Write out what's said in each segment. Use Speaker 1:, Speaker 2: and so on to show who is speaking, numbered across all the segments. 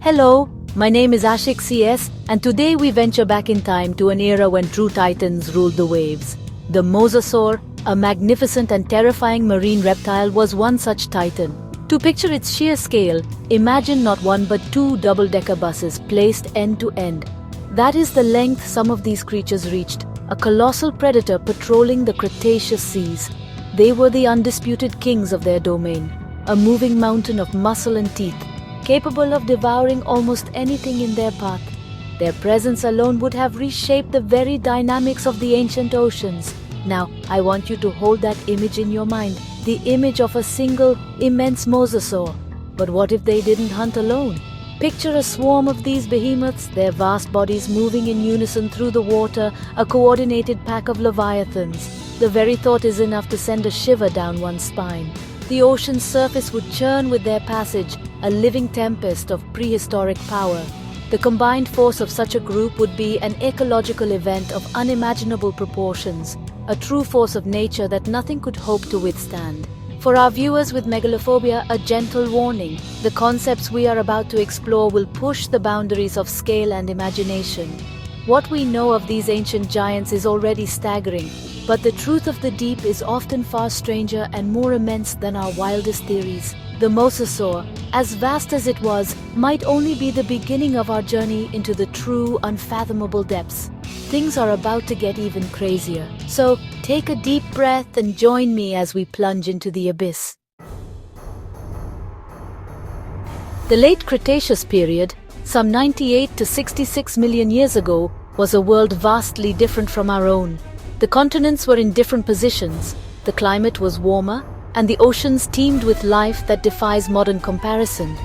Speaker 1: Hello, my name is Ashik CS, and today we venture back in time to an era when true titans ruled the waves. The mosasaur, a magnificent and terrifying marine reptile, was one such titan. To picture its sheer scale, imagine not one but two double-decker buses placed end to end. That is the length some of these creatures reached, a colossal predator patrolling the Cretaceous seas. They were the undisputed kings of their domain, a moving mountain of muscle and teeth, capable of devouring almost anything in their path. Their presence alone would have reshaped the very dynamics of the ancient oceans. Now, I want you to hold that image in your mind, the image of a single, immense mosasaur. But what if they didn't hunt alone? Picture a swarm of these behemoths, their vast bodies moving in unison through the water, a coordinated pack of leviathans. The very thought is enough to send a shiver down one's spine. The ocean's surface would churn with their passage, a living tempest of prehistoric power. The combined force of such a group would be an ecological event of unimaginable proportions, a true force of nature that nothing could hope to withstand. For our viewers with megalophobia, a gentle warning: the concepts we are about to explore will push the boundaries of scale and imagination. What we know of these ancient giants is already staggering, but the truth of the deep is often far stranger and more immense than our wildest theories. The mosasaur, as vast as it was, might only be the beginning of our journey into the true, unfathomable depths. Things are about to get even crazier. So, take a deep breath and join me as we plunge into the abyss. The late Cretaceous period, some 98 to 66 million years ago, was a world vastly different from our own. The continents were in different positions, the climate was warmer, and the oceans teemed with life that defies modern comparison.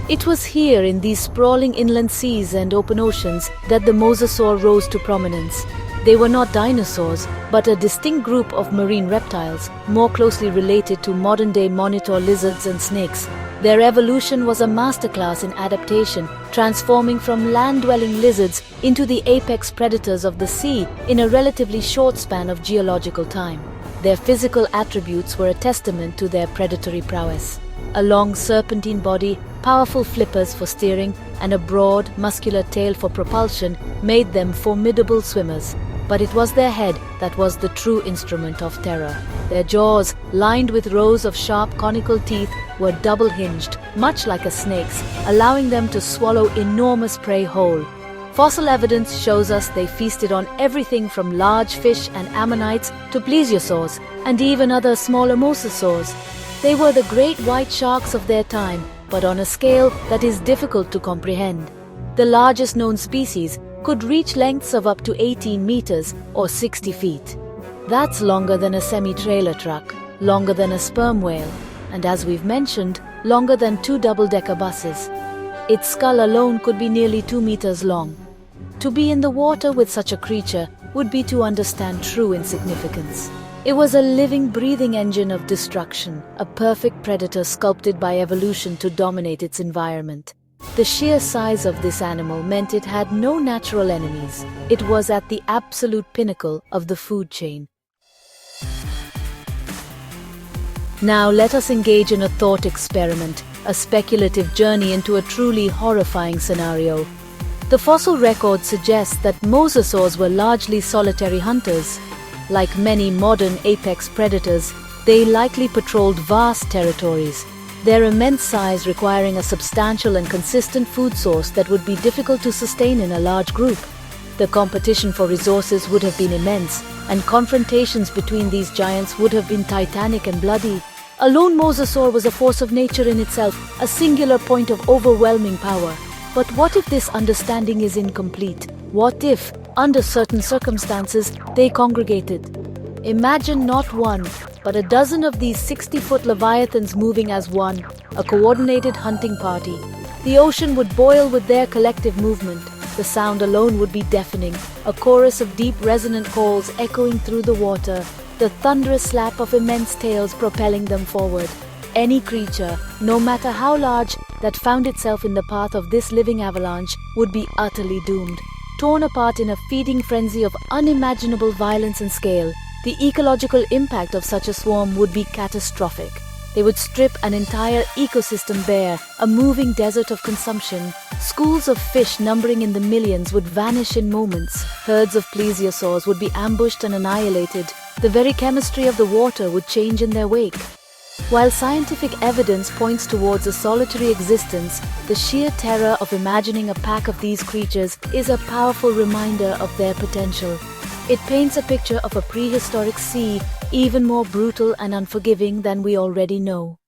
Speaker 1: It was here, in these sprawling inland seas and open oceans, that the mosasaur rose to prominence. They were not dinosaurs, but a distinct group of marine reptiles, more closely related to modern-day monitor lizards and snakes. Their evolution was a masterclass in adaptation, transforming from land-dwelling lizards into the apex predators of the sea in a relatively short span of geological time. Their physical attributes were a testament to their predatory prowess. A long serpentine body, powerful flippers for steering, and a broad, muscular tail for propulsion made them formidable swimmers. But it was their head that was the true instrument of terror. Their jaws, lined with rows of sharp conical teeth, were double-hinged, much like a snake's, allowing them to swallow enormous prey whole. Fossil evidence shows us they feasted on everything from large fish and ammonites to plesiosaurs, and even other smaller mosasaurs. They were the great white sharks of their time, but on a scale that is difficult to comprehend. The largest known species could reach lengths of up to 18 meters or 60 feet. That's longer than a semi-trailer truck, longer than a sperm whale, and as we've mentioned, longer than two double-decker buses. Its skull alone could be nearly 2 meters long. To be in the water with such a creature would be to understand true insignificance. It was a living, breathing engine of destruction, a perfect predator sculpted by evolution to dominate its environment. The sheer size of this animal meant it had no natural enemies. It was at the absolute pinnacle of the food chain. Now let us engage in a thought experiment, a speculative journey into a truly horrifying scenario. The fossil record suggests that mosasaurs were largely solitary hunters. Like many modern apex predators, they likely patrolled vast territories, their immense size requiring a substantial and consistent food source that would be difficult to sustain in a large group. The competition for resources would have been immense, and confrontations between these giants would have been titanic and bloody. A lone mosasaur was a force of nature in itself, a singular point of overwhelming power. But what if this understanding is incomplete? What if, under certain circumstances, they congregated? Imagine not one, but a dozen of these 60-foot leviathans moving as one, a coordinated hunting party. The ocean would boil with their collective movement. The sound alone would be deafening, a chorus of deep resonant calls echoing through the water, the thunderous slap of immense tails propelling them forward. Any creature, no matter how large, that found itself in the path of this living avalanche would be utterly doomed. Torn apart in a feeding frenzy of unimaginable violence and scale, the ecological impact of such a swarm would be catastrophic. They would strip an entire ecosystem bare, a moving desert of consumption. Schools of fish numbering in the millions would vanish in moments. Herds of plesiosaurs would be ambushed and annihilated. The very chemistry of the water would change in their wake. While scientific evidence points towards a solitary existence, the sheer terror of imagining a pack of these creatures is a powerful reminder of their potential. It paints a picture of a prehistoric sea, even more brutal and unforgiving than we already know.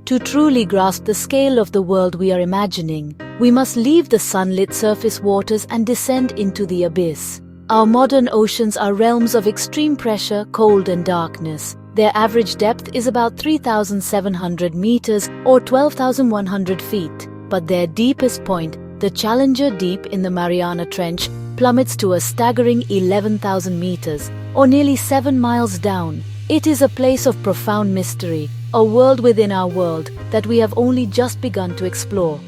Speaker 1: To truly grasp the scale of the world we are imagining, we must leave the sunlit surface waters and descend into the abyss. Our modern oceans are realms of extreme pressure, cold and darkness. Their average depth is about 3,700 meters or 12,100 feet. But their deepest point, the Challenger Deep in the Mariana Trench, plummets to a staggering 11,000 meters, or nearly 7 miles down. It is a place of profound mystery, a world within our world that we have only just begun to explore.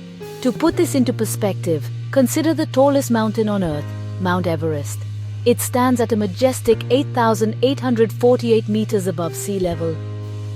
Speaker 1: To put this into perspective, consider the tallest mountain on Earth, Mount Everest. It stands at a majestic 8,848 meters above sea level.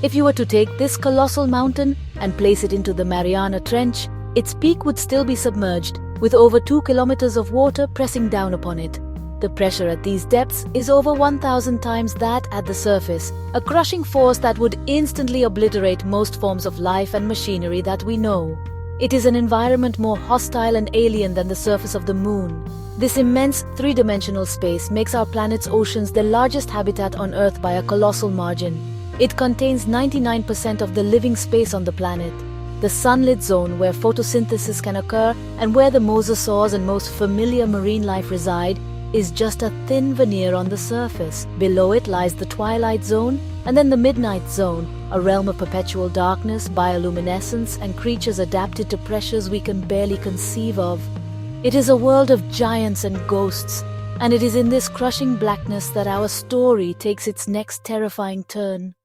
Speaker 1: If you were to take this colossal mountain and place it into the Mariana Trench, its peak would still be submerged, with over 2 kilometers of water pressing down upon it. The pressure at these depths is over 1,000 times that at the surface, a crushing force that would instantly obliterate most forms of life and machinery that we know. It is an environment more hostile and alien than the surface of the moon. This immense three-dimensional space makes our planet's oceans the largest habitat on Earth by a colossal margin. It contains 99% of the living space on the planet. The sunlit zone where photosynthesis can occur and where the mosasaurs and most familiar marine life reside is just a thin veneer on the surface. Below it lies the twilight zone and then the midnight zone, a realm of perpetual darkness, bioluminescence, and creatures adapted to pressures we can barely conceive of. It is a world of giants and ghosts, and it is in this crushing blackness that our story takes its next terrifying turn.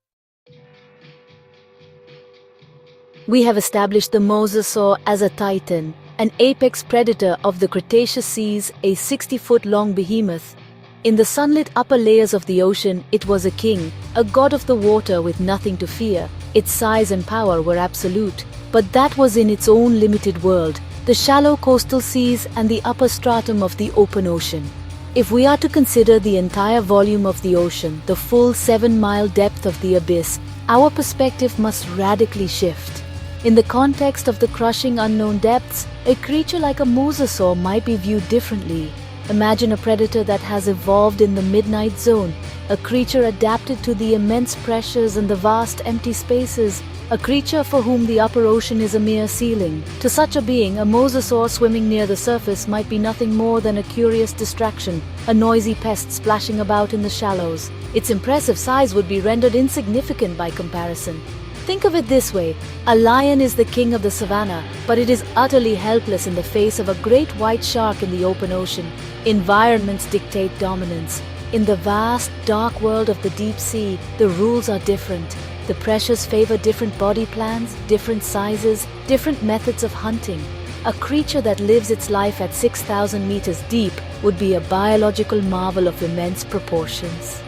Speaker 1: We have established the mosasaur as a titan, an apex predator of the Cretaceous seas, a 60-foot-long behemoth. In the sunlit upper layers of the ocean, it was a king, a god of the water with nothing to fear. Its size and power were absolute, but that was in its own limited world, the shallow coastal seas and the upper stratum of the open ocean. If we are to consider the entire volume of the ocean, the full 7-mile depth of the abyss, our perspective must radically shift. In the context of the crushing unknown depths, a creature like a mosasaur might be viewed differently. Imagine a predator that has evolved in the midnight zone, a creature adapted to the immense pressures and the vast empty spaces, a creature for whom the upper ocean is a mere ceiling. To such a being, a mosasaur swimming near the surface might be nothing more than a curious distraction, a noisy pest splashing about in the shallows. Its impressive size would be rendered insignificant by comparison. Think of it this way, a lion is the king of the savannah, but it is utterly helpless in the face of a great white shark in the open ocean. Environments dictate dominance. In the vast, dark world of the deep sea, the rules are different. The pressures favor different body plans, different sizes, different methods of hunting. A creature that lives its life at 6,000 meters deep would be a biological marvel of immense proportions.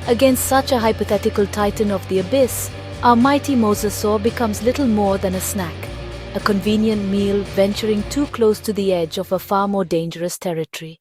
Speaker 1: Against such a hypothetical titan of the abyss, our mighty mosasaur becomes little more than a snack, a convenient meal venturing too close to the edge of a far more dangerous territory.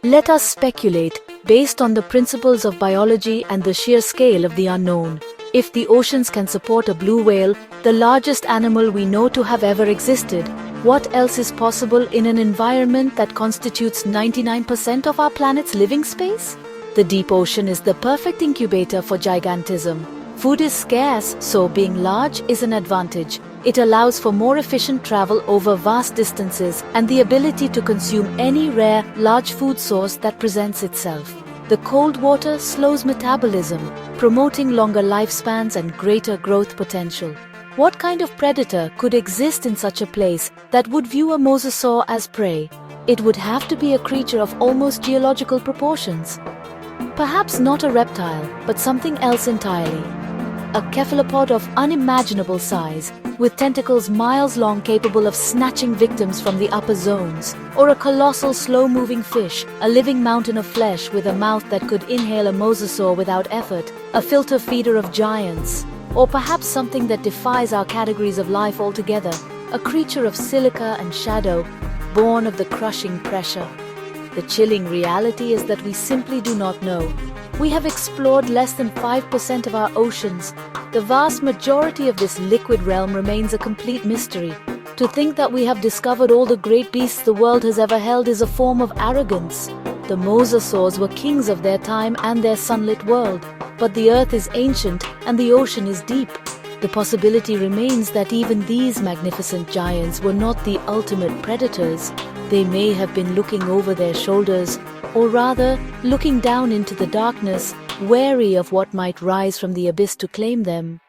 Speaker 1: Let us speculate based on the principles of biology and the sheer scale of the unknown. If the oceans can support a blue whale, the largest animal we know to have ever existed, what else is possible in an environment that constitutes 99% of our planet's living space? The deep ocean is the perfect incubator for gigantism. Food is scarce, so being large is an advantage. It allows for more efficient travel over vast distances and the ability to consume any rare, large food source that presents itself. The cold water slows metabolism, promoting longer lifespans and greater growth potential. What kind of predator could exist in such a place that would view a mosasaur as prey? It would have to be a creature of almost geological proportions. Perhaps not a reptile, but something else entirely. a cephalopod of unimaginable size, with tentacles miles long capable of snatching victims from the upper zones, or a colossal slow-moving fish, a living mountain of flesh with a mouth that could inhale a mosasaur without effort, a filter feeder of giants, or perhaps something that defies our categories of life altogether, a creature of silica and shadow, born of the crushing pressure. The chilling reality is that we simply do not know. We have explored less than 5% of our oceans. The vast majority of this liquid realm remains a complete mystery. To think that we have discovered all the great beasts the world has ever held is a form of arrogance. The mosasaurs were kings of their time and their sunlit world, but the earth is ancient and the ocean is deep. The possibility remains that even these magnificent giants were not the ultimate predators. They may have been looking over their shoulders, or rather, looking down into the darkness, wary of what might rise from the abyss to claim them.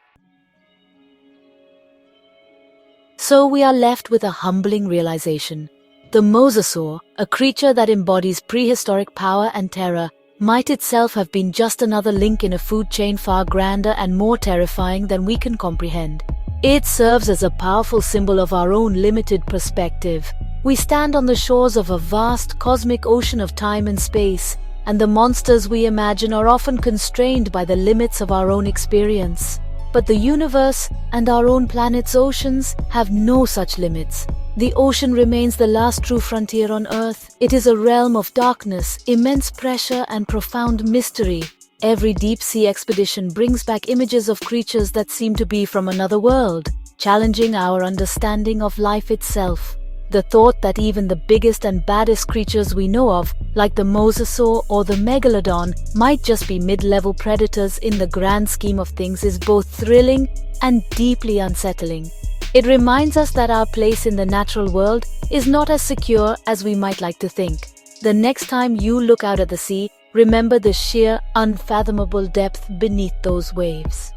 Speaker 1: So we are left with a humbling realization. The mosasaur, a creature that embodies prehistoric power and terror, might itself have been just another link in a food chain far grander and more terrifying than we can comprehend. It serves as a powerful symbol of our own limited perspective. We stand on the shores of a vast cosmic ocean of time and space, and the monsters we imagine are often constrained by the limits of our own experience. But the universe and our own planet's oceans have no such limits. The ocean remains the last true frontier on Earth. It is a realm of darkness, immense pressure, and profound mystery. Every deep-sea expedition brings back images of creatures that seem to be from another world, challenging our understanding of life itself. The thought that even the biggest and baddest creatures we know of, like the mosasaur or the megalodon, might just be mid-level predators in the grand scheme of things is both thrilling and deeply unsettling. It reminds us that our place in the natural world is not as secure as we might like to think. The next time you look out at the sea, remember the sheer, unfathomable depth beneath those waves.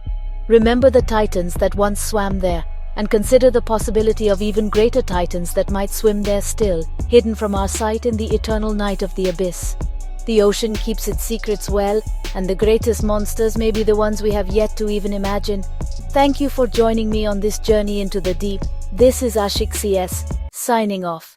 Speaker 1: Remember the titans that once swam there, and consider the possibility of even greater titans that might swim there still, hidden from our sight in the eternal night of the abyss. The ocean keeps its secrets well, and the greatest monsters may be the ones we have yet to even imagine. Thank you for joining me on this journey into the deep. This is Ashik CS, signing off.